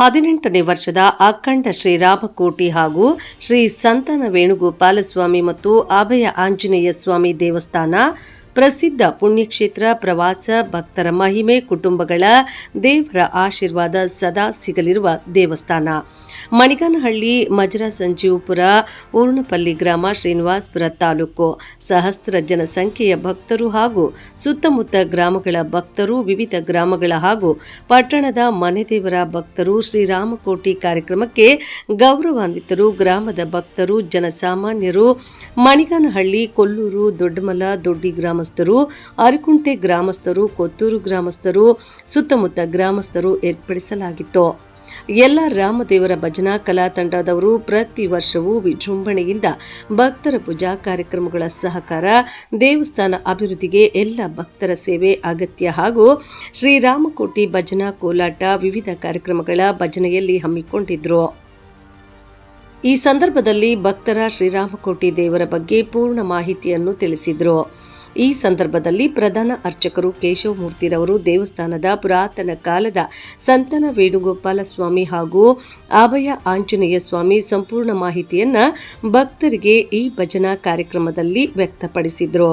18ನೇ ವರ್ಷದ ಅಖಂಡ ಶ್ರೀರಾಮಕೋಟಿ ಹಾಗೂ ಶ್ರೀ ಸಂತಾನ ವೇಣುಗೋಪಾಲಸ್ವಾಮಿ ಮತ್ತು ಅಭಯ ಆಂಜನೇಯ ಸ್ವಾಮಿ ದೇವಸ್ಥಾನ ಪ್ರಸಿದ್ಧ ಪುಣ್ಯಕ್ಷೇತ್ರ ಪ್ರವಾಸ ಭಕ್ತರ ಮಹಿಮೆ ಕುಟುಂಬಗಳ ದೇವರ ಆಶೀರ್ವಾದ ಸದಾ ಸಿಗಲಿರುವ ದೇವಸ್ಥಾನ ಮಣಿಗಾನಹಳ್ಳಿ ಮಜರಾ ಸಂಜೀವಪುರ ಊರ್ಣಪಲ್ಲಿ ಗ್ರಾಮ ಶ್ರೀನಿವಾಸಪುರ ತಾಲೂಕು ಸಹಸ್ರ ಜನಸಂಖ್ಯೆಯ ಭಕ್ತರು ಹಾಗೂ ಸುತ್ತಮುತ್ತ ಗ್ರಾಮಗಳ ಭಕ್ತರು ವಿವಿಧ ಗ್ರಾಮಗಳ ಹಾಗೂ ಪಟ್ಟಣದ ಮನೆದೇವರ ಭಕ್ತರು ಶ್ರೀರಾಮಕೋಟಿ ಕಾರ್ಯಕ್ರಮಕ್ಕೆ ಗೌರವಾನ್ವಿತರು ಗ್ರಾಮದ ಭಕ್ತರು ಜನಸಾಮಾನ್ಯರು ಮಣಿಗಾನಹಳ್ಳಿ ಕೊಲ್ಲೂರು ದೊಡ್ಡಮಲ ದೊಡ್ಡಿ ಗ್ರಾಮಸ್ಥರು ಅರಕುಂಟೆ ಗ್ರಾಮಸ್ಥರು ಕೊತ್ತೂರು ಗ್ರಾಮಸ್ಥರು ಸುತ್ತಮುತ್ತ ಗ್ರಾಮಸ್ಥರು ಏರ್ಪಡಿಸಲಾಗಿತ್ತು. ಎಲ್ಲ ರಾಮದೇವರ ಭಜನಾ ಕಲಾ ತಂಡದವರು ಪ್ರತಿ ವರ್ಷವೂ ವಿಜೃಂಭಣೆಯಿಂದ ಭಕ್ತರ ಪೂಜಾ ಕಾರ್ಯಕ್ರಮಗಳ ಸಹಕಾರ ದೇವಸ್ಥಾನ ಅಭಿವೃದ್ಧಿಗೆ ಎಲ್ಲ ಭಕ್ತರ ಸೇವೆ ಅಗತ್ಯ ಹಾಗೂ ಶ್ರೀರಾಮಕೋಟಿ ಭಜನಾ ಕೋಲಾಟ ವಿವಿಧ ಕಾರ್ಯಕ್ರಮಗಳ ಭಜನೆಯಲ್ಲಿ ಹಮ್ಮಿಕೊಂಡಿದ್ರು. ಈ ಸಂದರ್ಭದಲ್ಲಿ ಭಕ್ತರ ಶ್ರೀರಾಮಕೋಟಿ ದೇವರ ಬಗ್ಗೆ ಪೂರ್ಣ ಮಾಹಿತಿಯನ್ನು ತಿಳಿಸಿದರು. ಈ ಸಂದರ್ಭದಲ್ಲಿ ಪ್ರಧಾನ ಅರ್ಚಕರು ಕೇಶವಮೂರ್ತಿರವರು ದೇವಸ್ಥಾನದ ಪುರಾತನ ಕಾಲದ ಸಂತಾನ ವೇಣುಗೋಪಾಲ ಸ್ವಾಮಿ ಹಾಗೂ ಅಭಯ ಆಂಜನೇಯ ಸ್ವಾಮಿ ಸಂಪೂರ್ಣ ಮಾಹಿತಿಯನ್ನ ಭಕ್ತರಿಗೆ ಈ ಭಜನಾ ಕಾರ್ಯಕ್ರಮದಲ್ಲಿ ವ್ಯಕ್ತಪಡಿಸಿದರು.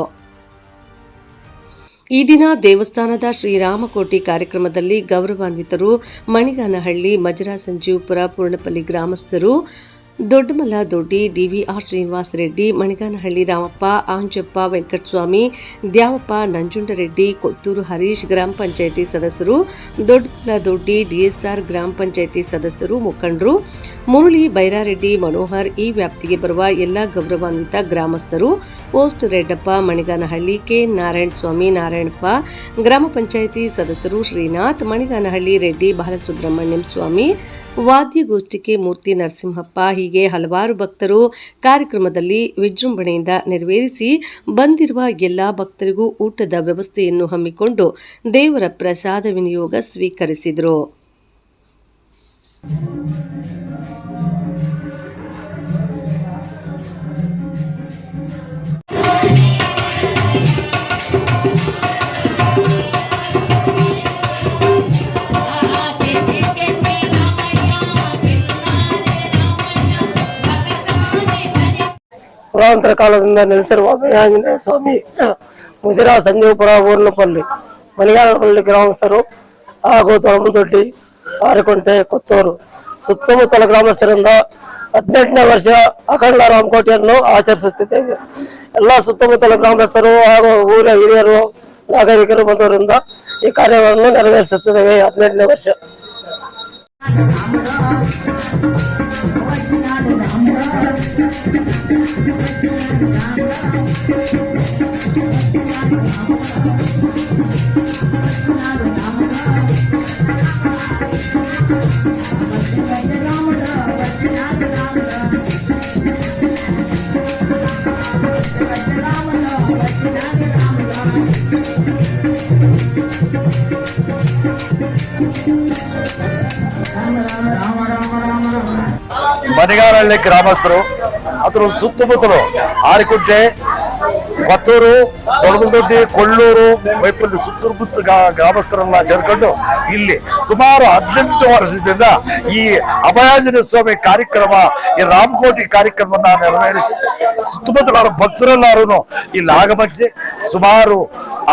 ಈ ದಿನ ದೇವಸ್ಥಾನದ ಶ್ರೀರಾಮಕೋಟಿ ಕಾರ್ಯಕ್ರಮದಲ್ಲಿ ಗೌರವಾನ್ವಿತರು ಮಣಿಗಾನಹಳ್ಳಿ ಮಜರಾ ಸಂಜೀವಪುರ ಪೂರ್ಣಪಲ್ಲಿ ಗ್ರಾಮಸ್ಥರು ದೊಡ್ಡಮಲ ದೊಡ್ಡಿ ಡಿವಿಆರ್ ಶ್ರೀನಿವಾಸ ರೆಡ್ಡಿ ಮಣಿಗಾನಹಳ್ಳಿ ರಾಮಪ್ಪ ಆಂಜಪ್ಪ ವೆಂಕಟಸ್ವಾಮಿ ದ್ಯಾವಪ್ಪ ನಂಜುಂಡರೆಡ್ಡಿ ಕೊತ್ತೂರು ಹರೀಶ್ ಗ್ರಾಮ ಪಂಚಾಯಿತಿ ಸದಸ್ಯರು ದೊಡ್ಡಮಲ ದೊಡ್ಡಿ ಡಿಎಸ್ಆರ್ ಗ್ರಾಮ ಪಂಚಾಯಿತಿ ಸದಸ್ಯರು ಮುಖಂಡರು ಮುರಳಿ ಬೈರಾರೆಡ್ಡಿ ಮನೋಹರ್ ಈ ವ್ಯಾಪ್ತಿಗೆ ಬರುವ ಎಲ್ಲ ಗೌರವಾನ್ವಿತ ಗ್ರಾಮಸ್ಥರು ಪೋಸ್ಟ್ ರೆಡ್ಡಪ್ಪ ಮಣಿಗಾನಹಳ್ಳಿ ಕೆ ನಾರಾಯಣ ಸ್ವಾಮಿ ನಾರಾಯಣಪ್ಪ ಗ್ರಾಮ ಪಂಚಾಯಿತಿ ಸದಸ್ಯರು ಶ್ರೀನಾಥ್ ಮಣಿಗಾನಹಳ್ಳಿ ರೆಡ್ಡಿ ಬಾಲಸುಬ್ರಹ್ಮಣ್ಯಂ ಸ್ವಾಮಿ ವಾದ್ಯಗೋಷ್ಠಿಕೆ ಮೂರ್ತಿ ನರಸಿಂಹಪ್ಪ ಹೀಗೆ ಹಲವಾರು ಭಕ್ತರು ಕಾರ್ಯಕ್ರಮದಲ್ಲಿ ವಿಜೃಂಭಣೆಯಿಂದ ನೆರವೇರಿಸಿ ಬಂದಿರುವ ಎಲ್ಲಾ ಭಕ್ತರಿಗೂ ಊಟದ ವ್ಯವಸ್ಥೆಯನ್ನು ಹಮ್ಮಿಕೊಂಡು ದೇವರ ಪ್ರಸಾದ ವಿನಿಯೋಗ ಸ್ವೀಕರಿಸಿದರು. ಪುರಾಂತರ ಕಾಲದಿಂದ ನೆಲೆಸಿರುವ ಅಭಯ ಆಂಜನೇಯ ಸ್ವಾಮಿ ಮಜರಾ ಸಂಜೀವಪುರ ಊರ್ನಪಲ್ಲಿ ಮಣಿಗಾನಹಳ್ಳಿ ಗ್ರಾಮಸ್ಥರು ಹಾಗೂ ದೊಡ್ಡಿ ಅರಕುಂಟೆ ಕೊತ್ತೂರು ಸುತ್ತಮುತ್ತಲ ಗ್ರಾಮಸ್ಥರಿಂದ 18ನೇ ವರ್ಷ ಅಖಂಡ ರಾಮಕೋಟಿಯನ್ನು ಆಚರಿಸುತ್ತಿದ್ದೇವೆ. ಎಲ್ಲ ಸುತ್ತಮುತ್ತಲ ಗ್ರಾಮಸ್ಥರು ಹಾಗೂ ಊರ ಹಿರಿಯರು ನಾಗರಿಕರು ಬಂದವರಿಂದ ಈ ಕಾರ್ಯವನ್ನು ನೆರವೇರಿಸುತ್ತಿದ್ದೇವೆ. 18ನೇ ವರ್ಷ ಮಣಿಗಾನಹಳ್ಳಿ ಗ್ರಾಮಸ್ಥರು ಅದರ ಸುತ್ತಮುತ್ತಲು ಆರಿಕುಂಟೆ ಕೊತ್ತೂರು ದೊಡ್ಡಮಲದೊಡ್ಡಿ ಕೊಳ್ಳೂರು ಮೈಪಲ್ಲಿ ಸುತ್ತಮುತ್ತ ಗ್ರಾಮಸ್ಥರನ್ನ ಸೇರ್ಕೊಂಡು ಇಲ್ಲಿ ಸುಮಾರು 18 ವರ್ಷದಿಂದ ಈ ಅಭಯಾಜನೇಯ ಸ್ವಾಮಿ ಕಾರ್ಯಕ್ರಮ ಈ ರಾಮಕೋಟಿ ಕಾರ್ಯಕ್ರಮವನ್ನ ನೆರವೇರಿಸಿ ಸುತ್ತಮುತ್ತಲ ಭಕ್ತರೆಲ್ಲರೂ ಇಲ್ಲಿ ಆಗಮಿಸಿ ಸುಮಾರು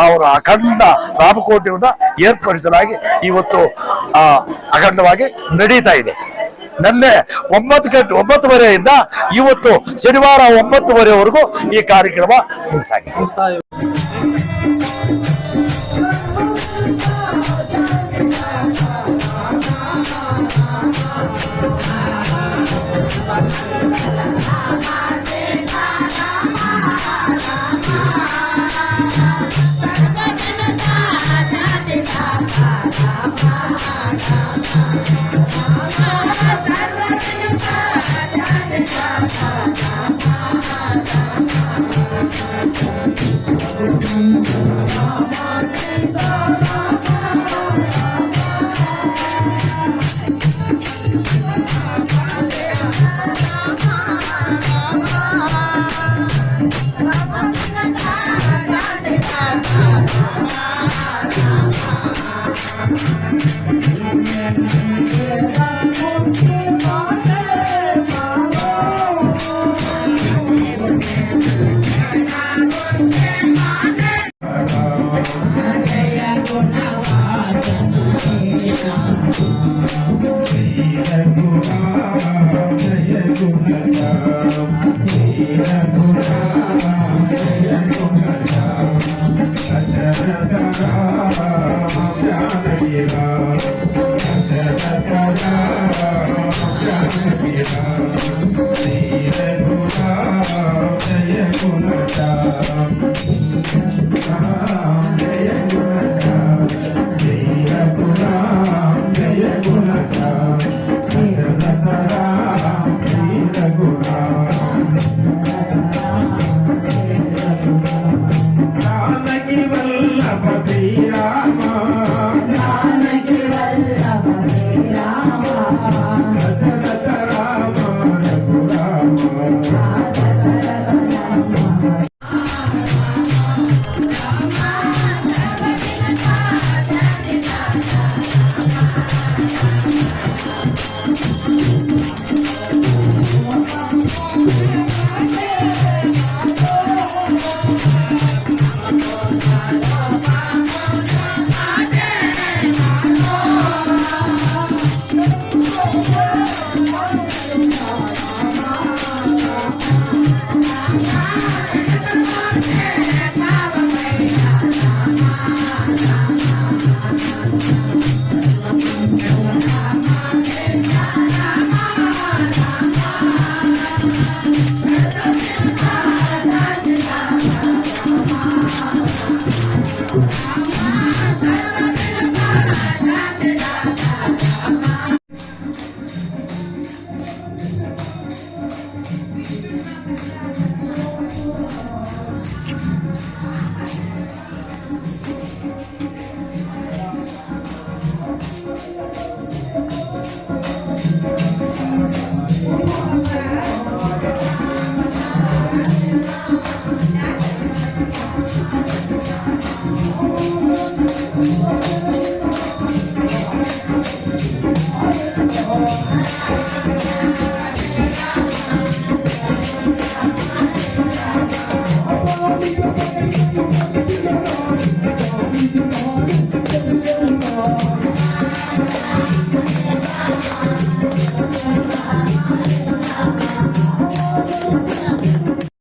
ಅವರ ಅಖಂಡ ರಾಮಕೋಟಿಯನ್ನ ಏರ್ಪಡಿಸಲಾಗಿ ಇವತ್ತು ಅಖಂಡವಾಗಿ ನಡೀತಾ ಇದೆ. ನಿನ್ನೆ 9:30 ಇವತ್ತು ಶನಿವಾರ 9:30ವರೆಗೂ ಈ ಕಾರ್ಯಕ್ರಮ ಮುಗಿಸಾಗಿದೆ.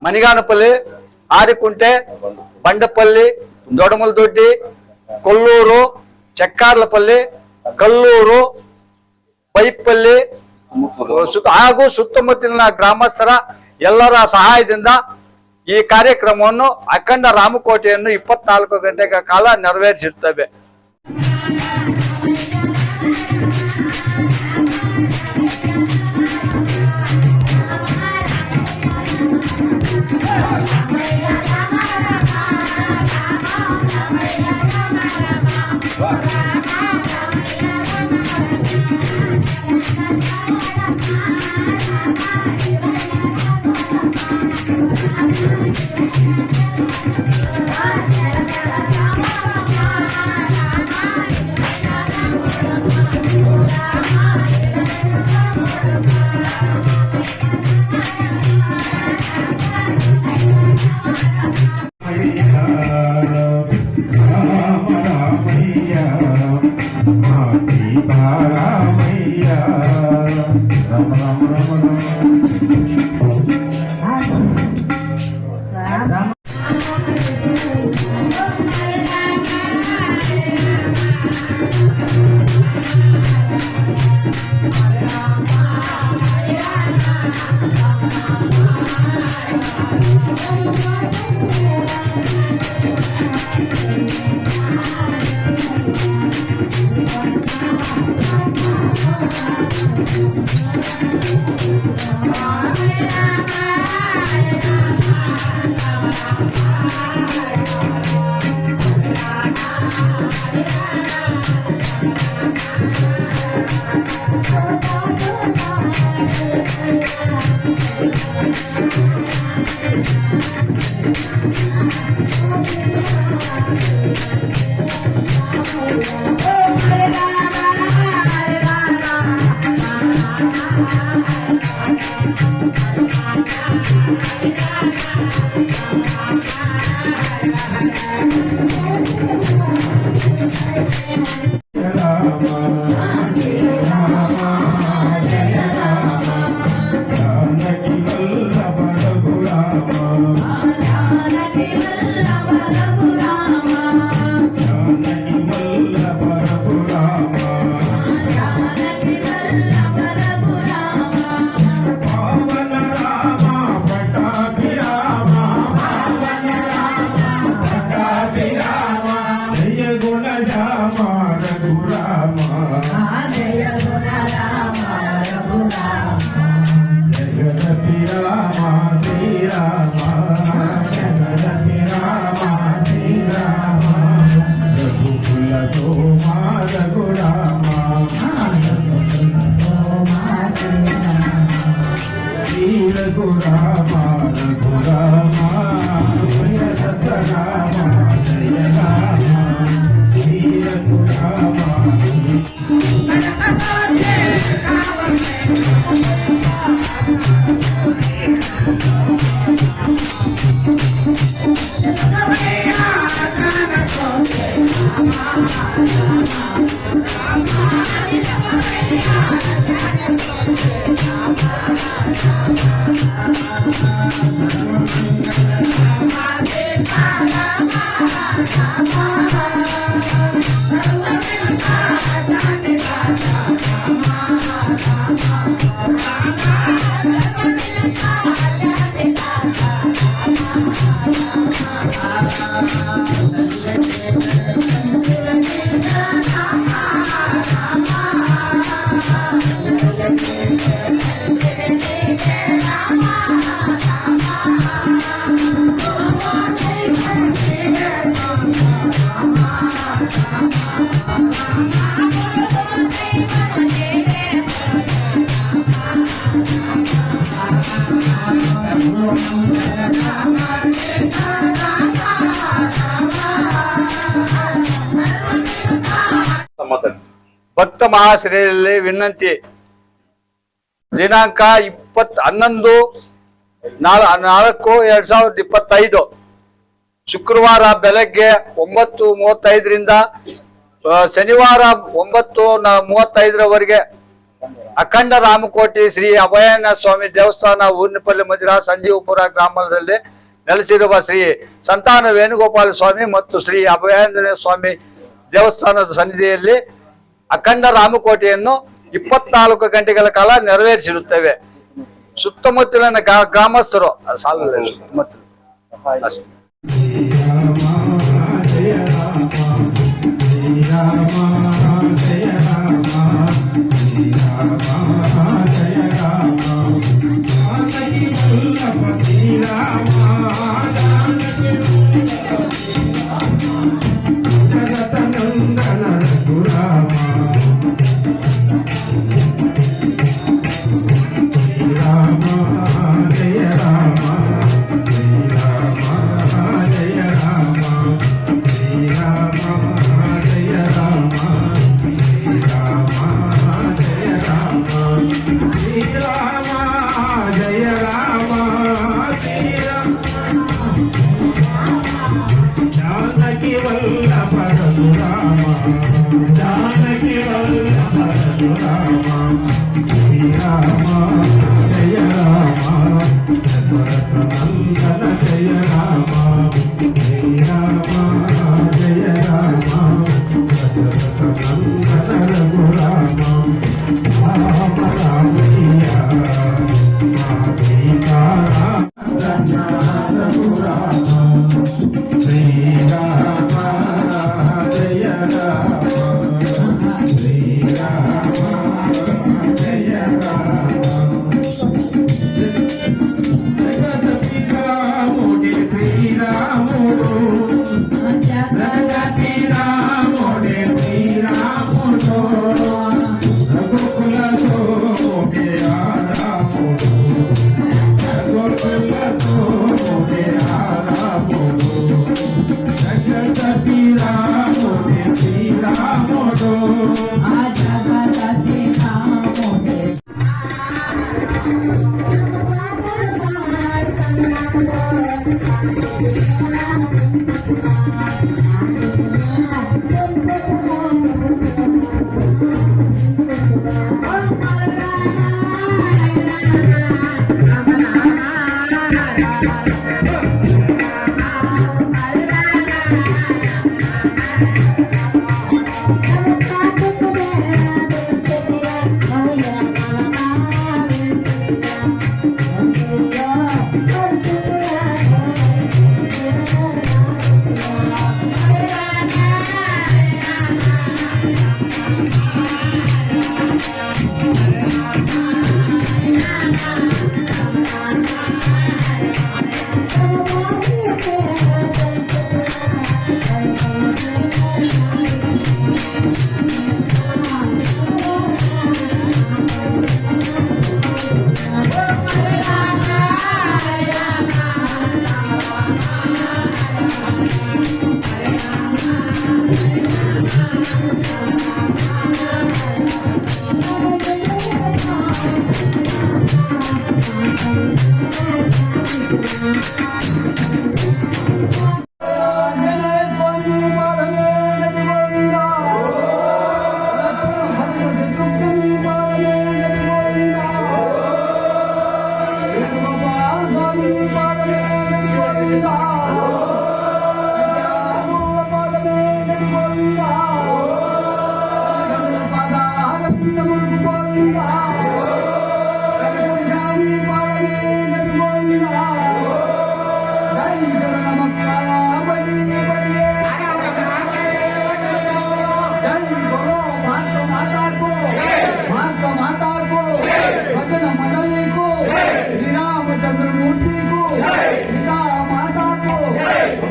ಮನಿಗಾನಪಲ್ಲಿ, ಆರಿಕುಂಟೆ, ಬಂಡಪಲ್ಲಿ, ದೊಡಮಲದೊಡ್ಡಿ, ಕೊಲ್ಲೂರು, ಚಕ್ಕಾರ್ಲಪಲ್ಲಿ, ಕಲ್ಲೂರು, ಬೈಪಲ್ಲಿ ಹಾಗೂ ಸುತ್ತಮುತ್ತಲಿನ ಗ್ರಾಮಸ್ಥರ ಎಲ್ಲರ ಸಹಾಯದಿಂದ ಈ ಕಾರ್ಯಕ್ರಮವನ್ನು ಅಖಂಡ ರಾಮಕೋಟೆಯನ್ನು 24 ಗಂಟೆಗಳ ಕಾಲ ನೆರವೇರಿಸುತ್ತೇವೆ. ಭಕ್ತ ಮಹಾಶ್ರೀಯಲ್ಲಿ ವಿನಂತಿ. ದಿನಾಂಕ 11/4/2025 ಶುಕ್ರವಾರ ಬೆಳಗ್ಗೆ 9:35ರಿಂದ ಶನಿವಾರ 9:35ರವರೆಗೆ ಅಖಂಡ ರಾಮಕೋಟಿ ಶ್ರೀ ಅಭಯಾನಂದ ಸ್ವಾಮಿ ದೇವಸ್ಥಾನ ಊರ್ನಿಪಲ್ಲಿ ಮಧಿರಾ ಸಂಜೀವಪುರ ಗ್ರಾಮದಲ್ಲಿ ನೆಲೆಸಿರುವ ಶ್ರೀ ಸಂತಾನ ವೇಣುಗೋಪಾಲ ಸ್ವಾಮಿ ಮತ್ತು ಶ್ರೀ ಅಭಯಾನಂದ ಸ್ವಾಮಿ ದೇವಸ್ಥಾನದ ಸನ್ನಿಧಿಯಲ್ಲಿ ಅಖಂಡ ರಾಮಕೋಟೆಯನ್ನು 24 ಗಂಟೆಗಳ ಕಾಲ ನೆರವೇರಿಸಿರುತ್ತೇವೆ. ಸುತ್ತಮುತ್ತಲಿನ ಗ್ರಾಮಸ್ಥರು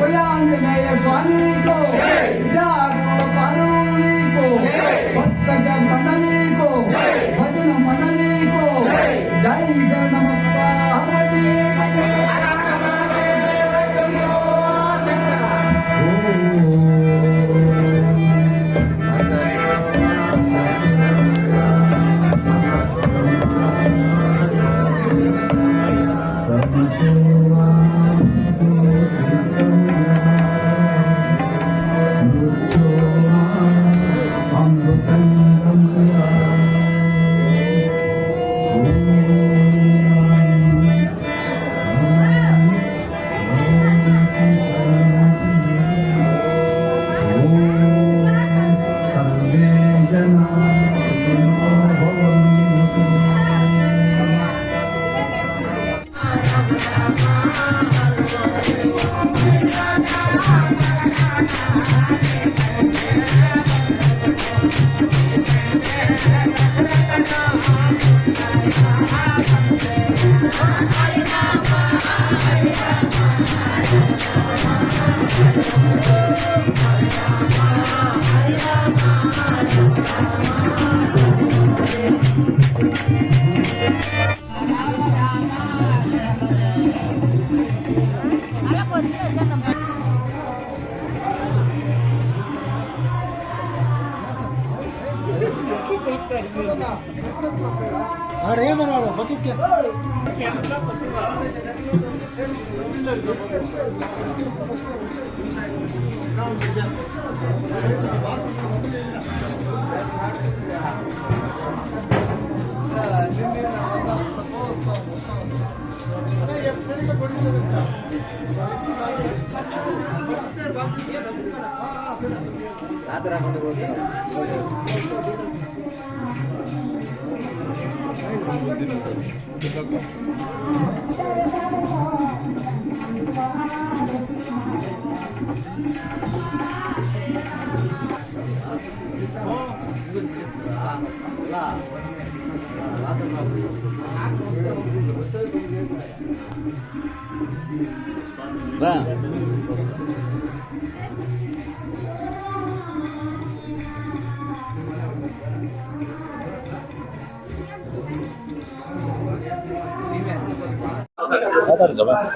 అభయాంజనేయ స్వామికు విజయాకుల పార్వతీకు భక్తజ మండలీకు భజన మండలీకు జై జయ నమ పార్వతీ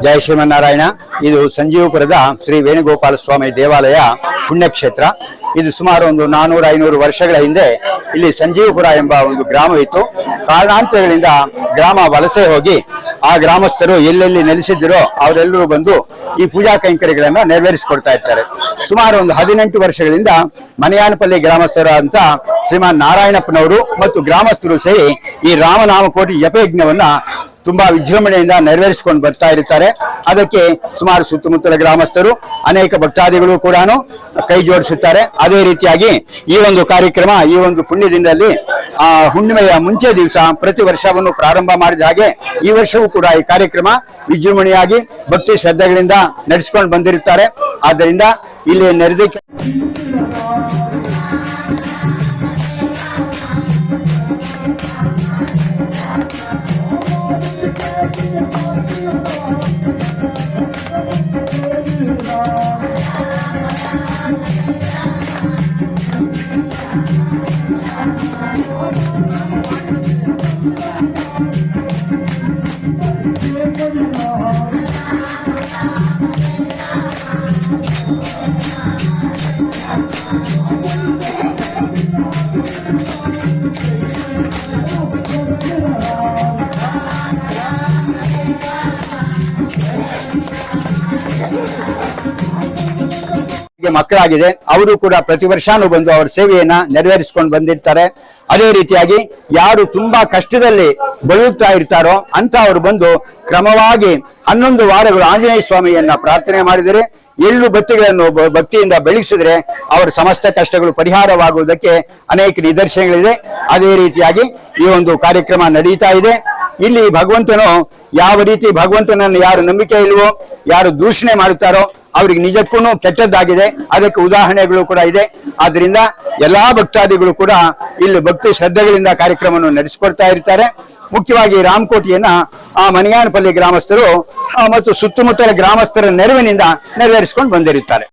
ಜಯ ಶ್ರೀಮನ್ನಾರಾಯಣ. ಇದು ಸಂಜೀವಪುರದ ಶ್ರೀ ವೇಣುಗೋಪಾಲ ಸ್ವಾಮಿ ದೇವಾಲಯ ಪುಣ್ಯಕ್ಷೇತ್ರ. ಇದು ಸುಮಾರು ಒಂದು 400-500 ವರ್ಷಗಳ ಹಿಂದೆ ಇಲ್ಲಿ ಸಂಜೀವಪುರ ಎಂಬ ಒಂದು ಗ್ರಾಮವಿತ್ತು. ಕಾರಣಾಂತರಗಳಿಂದ ಗ್ರಾಮ ವಲಸೆ ಹೋಗಿ ಆ ಗ್ರಾಮಸ್ಥರು ಎಲ್ಲೆಲ್ಲಿ ನೆಲೆಸಿದ್ದರೋ ಅವರೆಲ್ಲರೂ ಬಂದು ಈ ಪೂಜಾ ಕೈಂಕರ್ಯಗಳನ್ನು ನೆರವೇರಿಸಿಕೊಡ್ತಾ ಇರ್ತಾರೆ. ಸುಮಾರು ಒಂದು 18 ವರ್ಷಗಳಿಂದ ಮನೆಯಾನಪಲ್ಲಿ ಗ್ರಾಮಸ್ಥರು ಅಂತ ಶ್ರೀಮಾನ್ ನಾರಾಯಣಪ್ಪನವರು ಮತ್ತು ಗ್ರಾಮಸ್ಥರು ಸೇರಿ ಈ ರಾಮನಾಮಕೋಟಿ ಜಪಯಜ್ಞವನ್ನ ತುಂಬಾ ವಿಜೃಂಭಣೆಯಿಂದ ನೆರವೇರಿಸಿಕೊಂಡು ಬರ್ತಾ ಇರುತ್ತಾರೆ. ಅದಕ್ಕೆ ಸುಮಾರು ಸುತ್ತಮುತ್ತಲ ಗ್ರಾಮಸ್ಥರು ಅನೇಕ ಭಕ್ತಾದಿಗಳು ಕೂಡ ಕೈ ಜೋಡಿಸುತ್ತಾರೆ. ಅದೇ ರೀತಿಯಾಗಿ ಈ ಒಂದು ಕಾರ್ಯಕ್ರಮ, ಈ ಒಂದು ಪುಣ್ಯದಿಂದಲ್ಲಿ ಹುಣ್ಣಿಮೆಯ ಮುಂಚೆ ದಿವಸ ಪ್ರತಿ ವರ್ಷವನ್ನು ಪ್ರಾರಂಭ ಮಾಡಿದ ಹಾಗೆ ಈ ವರ್ಷವೂ ಕೂಡ ಈ ಕಾರ್ಯಕ್ರಮ ವಿಜೃಂಭಣೆಯಾಗಿ ಭಕ್ತಿ ಶ್ರದ್ಧೆಗಳಿಂದ ನಡೆಸಿಕೊಂಡು ಬಂದಿರುತ್ತಾರೆ. ಆದ್ದರಿಂದ ಇಲ್ಲಿ ನೆರೆದಿಕ್ಕೆ ಮಕ್ಕಳಾಗಿದೆ. ಅವರು ಕೂಡ ಪ್ರತಿ ವರ್ಷನೂ ಬಂದು ಅವರ ಸೇವೆಯನ್ನ ನೆರವೇರಿಸಿಕೊಂಡು ಬಂದಿರ್ತಾರೆ. ಅದೇ ರೀತಿಯಾಗಿ ಯಾರು ತುಂಬಾ ಕಷ್ಟದಲ್ಲಿ ಬಳುತ್ತಾ ಇರ್ತಾರೋ ಅಂತ ಅವರು ಬಂದು ಕ್ರಮವಾಗಿ 11 ವಾರಗಳು ಆಂಜನೇಯ ಸ್ವಾಮಿಯನ್ನ ಪ್ರಾರ್ಥನೆ ಮಾಡಿದರೆ, ಎಳ್ಳು ಬತ್ತಿಗಳನ್ನು ಭಕ್ತಿಯಿಂದ ಬೆಳಗಿಸಿದ್ರೆ ಅವರ ಸಮಸ್ತ ಕಷ್ಟಗಳು ಪರಿಹಾರವಾಗುವುದಕ್ಕೆ ಅನೇಕ ನಿದರ್ಶನಗಳಿದೆ. ಅದೇ ರೀತಿಯಾಗಿ ಈ ಒಂದು ಕಾರ್ಯಕ್ರಮ ನಡೀತಾ ಇದೆ. ಇಲ್ಲಿ ಭಗವಂತನು ಯಾವ ರೀತಿ ಭಗವಂತನನ್ನು ಯಾರು ನಂಬಿಕೆ ಇಲ್ವೋ, ಯಾರು ದೂಷಣೆ ಮಾಡುತ್ತಾರೋ ಅವ್ರಿಗೆ ನಿಜಕ್ಕೂ ಕೆಟ್ಟದ್ದಾಗಿದೆ. ಅದಕ್ಕೆ ಉದಾಹರಣೆಗಳು ಕೂಡ ಇದೆ. ಆದ್ರಿಂದ ಎಲ್ಲಾ ಭಕ್ತಾದಿಗಳು ಕೂಡ ಇಲ್ಲಿ ಭಕ್ತಿ ಶ್ರದ್ಧೆಗಳಿಂದ ಕಾರ್ಯಕ್ರಮವನ್ನು ನಡೆಸಿಕೊಡ್ತಾ ಇರ್ತಾರೆ. ಮುಖ್ಯವಾಗಿ ರಾಮಕೋಟಿಯನ್ನ ಆ ಮಣಿಗಾನಪಲ್ಲಿ ಗ್ರಾಮಸ್ಥರು ಮತ್ತು ಸುತ್ತಮುತ್ತಲ ಗ್ರಾಮಸ್ಥರ ನೆರವಿನಿಂದ ನೆರವೇರಿಸಿಕೊಂಡು ಬಂದಿರುತ್ತಾರೆ.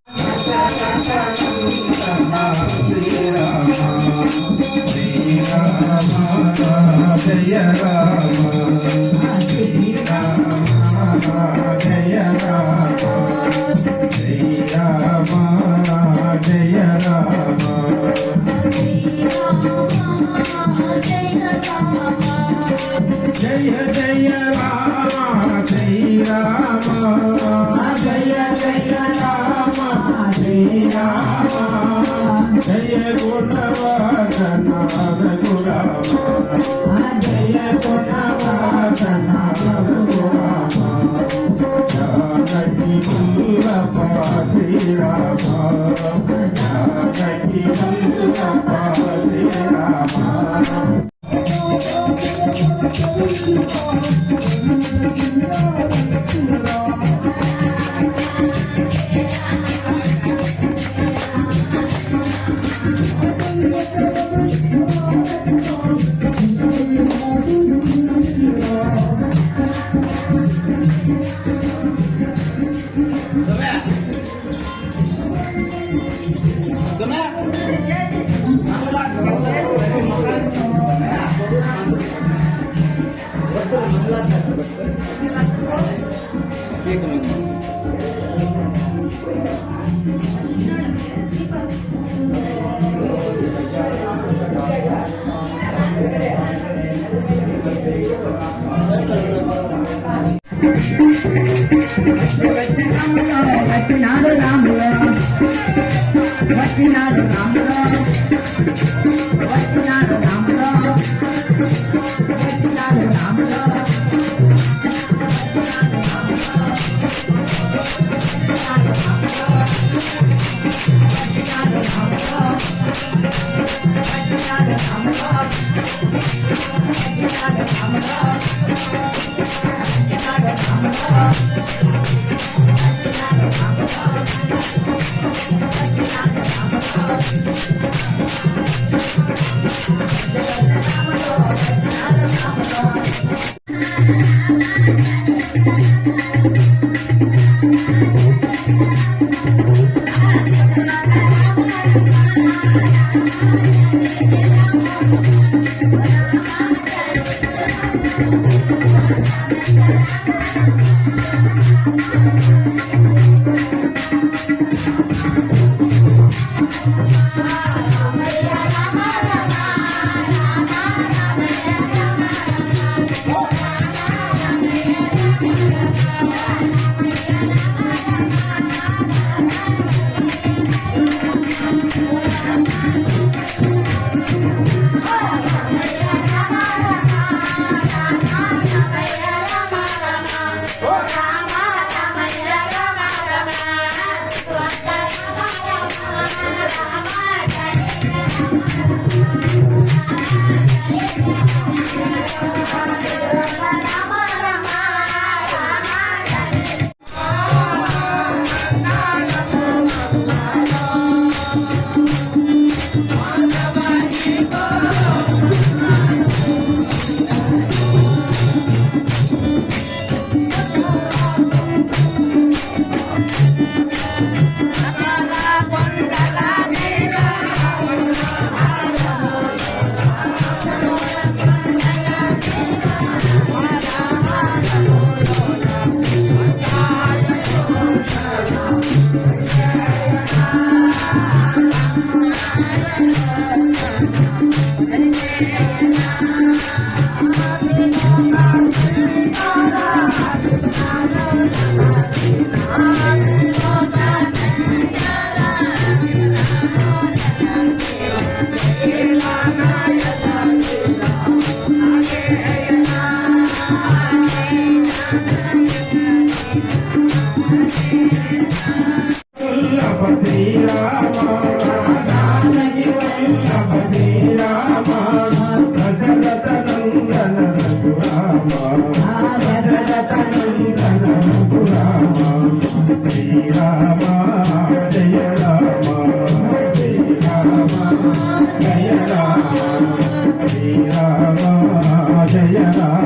Jaya Rama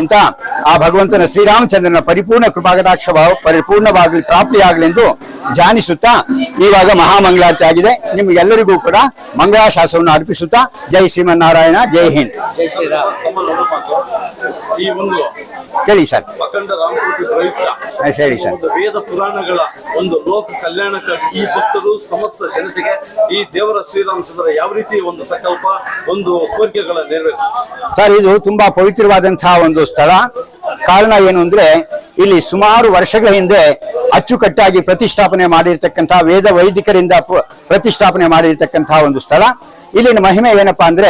ಅಂತ ಆ ಭಗವಂತನ ಶ್ರೀರಾಮಚಂದ್ರನ ಪರಿಪೂರ್ಣ ಕೃಪಾಕಟಾಕ್ಷ ಪರಿಪೂರ್ಣವಾಗಲಿ ಪ್ರಾಪ್ತಿಯಾಗಲೆಂದು ಧ್ಯಾನಿಸುತ್ತಾ ಇವಾಗ ಮಹಾಮಂಗಳಾರತಿ ಆಗಿದೆ. ನಿಮಗೆಲ್ಲರಿಗೂ ಕೂಡ ಮಂಗಳಾಶಾಸನವನ್ನು ಅರ್ಪಿಸುತ್ತಾ ಜೈ ಶ್ರೀಮನ್ನಾರಾಯಣ, ಜೈ ಹಿಂದ್. ಈ ಒಂದು ಹೇಳಿ ಸರ್. ಅಖಂಡ ರಾಮಕೋಟಿ ಪ್ರಯುಕ್ತ ಹೇಳಿ ಸರ್. ವೇದ ಪುರಾಣಗಳ ಒಂದು ಲೋಕ ಕಲ್ಯಾಣಕ್ಕಾಗಿ ಈ ಭಕ್ತರು ಸಮಸ್ತ ಜನತೆಗೆ ಈ ದೇವರ ಶ್ರೀರಾಮಚಂದ್ರ ಯಾವ ರೀತಿ ಒಂದು ಸಂಕಲ್ಪ ಒಂದು ಕೋರಿಕೆಗಳ ನೆರವೇರಿಸ ಸರ್, ಇದು ತುಂಬಾ ಪವಿತ್ರವಾದಂತಹ ಒಂದು ಸ್ಥಳ. ಕಾರಣ ಏನು ಅಂದ್ರೆ ಇಲ್ಲಿ ಸುಮಾರು ವರ್ಷಗಳ ಹಿಂದೆ ಅಚ್ಚುಕಟ್ಟಾಗಿ ಪ್ರತಿಷ್ಠಾಪನೆ ಮಾಡಿರ್ತಕ್ಕಂತಹ ವೇದ ವೈದಿಕರಿಂದ ಪ್ರತಿಷ್ಠಾಪನೆ ಮಾಡಿರ್ತಕ್ಕಂತಹ ಒಂದು ಸ್ಥಳ. ಇಲ್ಲಿನ ಮಹಿಮೆ ಏನಪ್ಪಾ ಅಂದ್ರೆ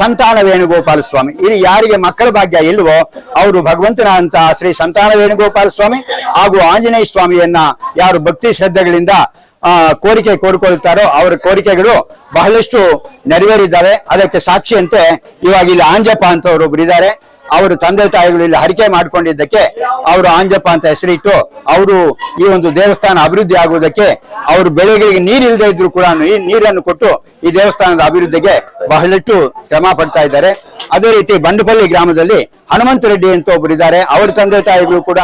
ಸಂತಾನ ವೇಣುಗೋಪಾಲ ಸ್ವಾಮಿ. ಇಲ್ಲಿ ಯಾರಿಗೆ ಮಕ್ಕಳ ಭಾಗ್ಯ ಇಲ್ವೋ ಅವರು ಭಗವಂತನ ಅಂತ ಶ್ರೀ ಸಂತಾನ ವೇಣುಗೋಪಾಲ ಸ್ವಾಮಿ ಹಾಗೂ ಆಂಜನೇಯ ಸ್ವಾಮಿಯನ್ನ ಯಾರು ಭಕ್ತಿ ಶ್ರದ್ಧೆಗಳಿಂದ ಕೋರಿಕೆ ಕೋರಿಕೊಳ್ತಾರೋ ಅವರ ಕೋರಿಕೆಗಳು ಬಹಳಷ್ಟು ನೆರವೇರಿದ್ದಾವೆ. ಅದಕ್ಕೆ ಸಾಕ್ಷಿಯಂತೆ ಇವಾಗ ಇಲ್ಲಿ ಆಂಜಪ್ಪ ಅಂತ ಒಬ್ಬರು ಇದ್ದಾರೆ. ಅವರು ತಂದೆ ತಾಯಿಗಳು ಇಲ್ಲಿ ಹರಿಕೆ ಮಾಡ್ಕೊಂಡಿದ್ದಕ್ಕೆ ಅವರು ಆಂಜಪ್ಪ ಅಂತ ಹೆಸರಿಟ್ಟು ಅವರು ಈ ಒಂದು ದೇವಸ್ಥಾನ ಅಭಿವೃದ್ಧಿ ಆಗುವುದಕ್ಕೆ ಅವರು ಬೆಳೆಗಳಿಗೆ ನೀರಿಲ್ಲದೆ ಇದ್ರು ಕೂಡ ನೀರನ್ನು ಕೊಟ್ಟು ಈ ದೇವಸ್ಥಾನದ ಅಭಿವೃದ್ಧಿಗೆ ಬಹಳಷ್ಟು ಶ್ರಮ ಪಡ್ತಾ ಇದ್ದಾರೆ. ಅದೇ ರೀತಿ ಬಂಡಪಲ್ಲಿ ಗ್ರಾಮದಲ್ಲಿ ಹನುಮಂತ ರೆಡ್ಡಿ ಅಂತ ಒಬ್ಬರು ಇದ್ದಾರೆ. ಅವರ ತಂದೆ ತಾಯಿಗಳು ಕೂಡ